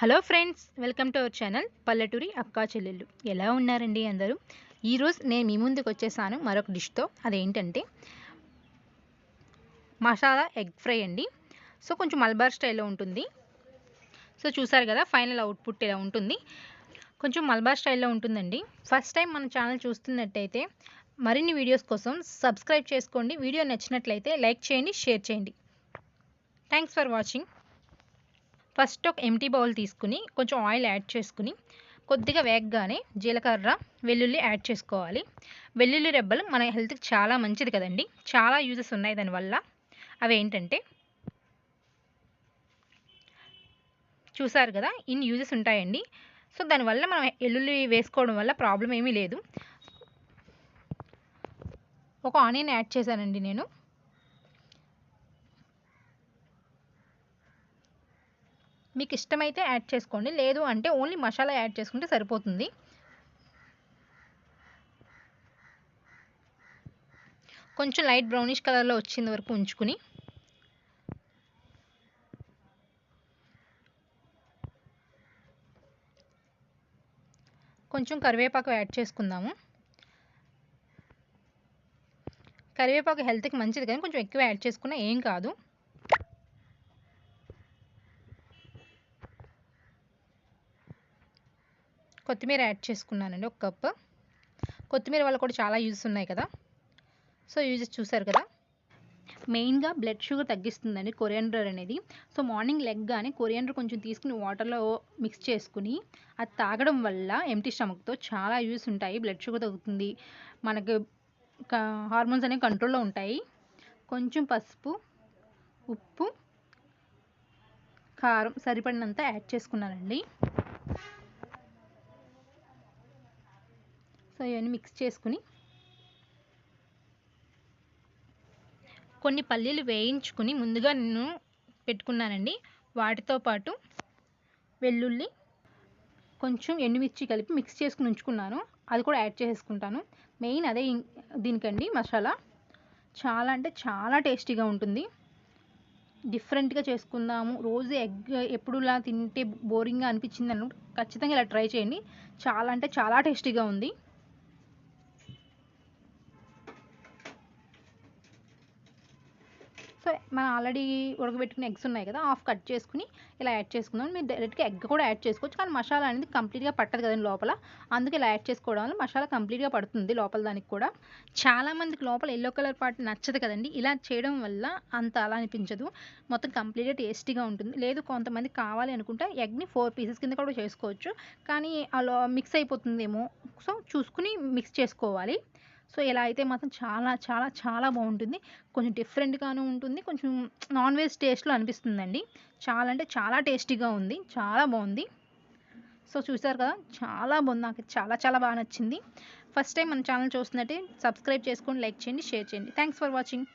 Hello friends, welcome to our channel పల్లెటూరి అక్కా చెల్లెళ్ళు. ఎలా ఉన్నారండి అందరూ? ఈరోజు నేను మీ ముందుకు వచ్చేసాను మరొక డిష్తో. అదేంటంటే మసాలా ఎగ్ ఫ్రై అండి. సో కొంచెం మల్బార్ స్టైల్లో ఉంటుంది. సో చూసారు కదా, ఫైనల్ అవుట్పుట్ ఇలా ఉంటుంది. కొంచెం మల్బార్ స్టైల్లో ఉంటుందండి. ఫస్ట్ టైం మన ఛానల్ చూస్తున్నట్టయితే మరిన్ని వీడియోస్ కోసం సబ్స్క్రైబ్ చేసుకోండి. వీడియో నచ్చినట్లయితే లైక్ చేయండి, షేర్ చేయండి. Thanks for watching. ఫస్ట్ ఒక ఎంటీ బౌల్ తీసుకుని కొంచెం ఆయిల్ యాడ్ చేసుకుని కొద్దిగా వేగగానే జీలకర్ర, వెల్లుల్లి యాడ్ చేసుకోవాలి. వెల్లుల్లి రెబ్బలు మన హెల్త్కి చాలా మంచిది కదండి. చాలా యూజెస్ ఉన్నాయి దానివల్ల. అవి ఏంటంటే చూసారు కదా, ఇన్ని యూజెస్ ఉంటాయండి. సో దానివల్ల మనం వెల్లుల్లి వేసుకోవడం వల్ల ప్రాబ్లం ఏమీ లేదు. ఒక ఆనియన్ యాడ్ చేశానండి నేను. మీకు ఇష్టమైతే యాడ్ చేసుకోండి, లేదు అంటే ఓన్లీ మసాలా యాడ్ చేసుకుంటే సరిపోతుంది. కొంచెం లైట్ బ్రౌనిష్ కలర్లో వచ్చేంత వరకు ఉంచుకుని కొంచెం కరివేపాకు యాడ్ చేసుకుందాము. కరివేపాకు హెల్త్కి మంచిది కానీ కొంచెం ఎక్కువ యాడ్ చేసుకున్నా ఏం కాదు. కొత్తిమీర యాడ్ చేసుకున్నానండి, ఒక కప్పు. కొత్తిమీర వల్ల కూడా చాలా యూజెస్ ఉన్నాయి కదా. సో యూజెస్ చూసారు కదా. మెయిన్గా బ్లడ్ షుగర్ తగ్గిస్తుందండి కొరియాండర్ అనేది. సో మార్నింగ్ లెగ్గానే కొరియాండర్ కొంచెం తీసుకుని వాటర్లో మిక్స్ చేసుకుని అది తాగడం వల్ల ఎంటీ స్టమక్తో చాలా యూజెస్ ఉంటాయి. బ్లడ్ షుగర్ తగ్గుతుంది, మనకు హార్మోన్స్ అనేవి కంట్రోల్లో ఉంటాయి. కొంచెం పసుపు, ఉప్పు, కారం సరిపడినంత యాడ్ చేసుకున్నానండి. సో ఇవన్నీ మిక్స్ చేసుకుని కొన్ని పల్లీలు వేయించుకుని ముందుగా నేను పెట్టుకున్నానండి. వాటితో పాటు వెల్లుల్లి, కొంచెం ఎండుమిర్చి కలిపి మిక్స్ చేసుకుని ఉంచుకున్నాను. అది కూడా యాడ్ చేసుకుంటాను. మెయిన్ అదే దీనికండి మసాలా. చాలా అంటే చాలా టేస్టీగా ఉంటుంది. డిఫరెంట్గా చేసుకుందాము, రోజు ఎగ్ ఎప్పుడులా తింటే బోరింగ్గా అనిపించింది అన్నప్పుడు ఖచ్చితంగా ఇలా ట్రై చేయండి. చాలా అంటే చాలా టేస్టీగా ఉంది. సో మనం ఆల్రెడీ ఉడకబెట్టుకునే ఎగ్స్ ఉన్నాయి కదా, హాఫ్ కట్ చేసుకుని ఇలా యాడ్ చేసుకుందాం. మీరు డైరెక్ట్గా ఎగ్ కూడా యాడ్ చేసుకోవచ్చు, కానీ మసాలా అనేది కంప్లీట్గా పట్టదు కదండి లోపల. అందుకే ఇలా యాడ్ చేసుకోవడం వల్ల మసాలా కంప్లీట్గా పడుతుంది లోపల దానికి కూడా. చాలామందికి లోపల ఎల్లో కలర్ పార్ట్ నచ్చదు కదండి. ఇలా చేయడం వల్ల అంత అలా అనిపించదు, మొత్తం కంప్లీట్గా టేస్టీగా ఉంటుంది. లేదు కొంతమంది కావాలి అనుకుంటే ఎగ్ని 4 పీసెస్ కింద కూడా చేసుకోవచ్చు, కానీ అలా మిక్స్ అయిపోతుందేమో. సో చూసుకుని మిక్స్ చేసుకోవాలి. సో ఇలా అయితే మాత్రం చాలా చాలా చాలా బాగుంటుంది. కొంచెం డిఫరెంట్గాను ఉంటుంది, కొంచెం నాన్ వెజ్ టేస్ట్లో అనిపిస్తుందండి. చాలా అంటే చాలా టేస్టీగా ఉంది, చాలా బాగుంది. సో చూసారు కదా, చాలా బాగుంది. నాకు చాలా చాలా బాగా నచ్చింది. ఫస్ట్ టైం మన ఛానల్ చూస్తున్నట్టే సబ్స్క్రైబ్ చేసుకోండి, లైక్ చేయండి, షేర్ చేయండి. Thanks for watching.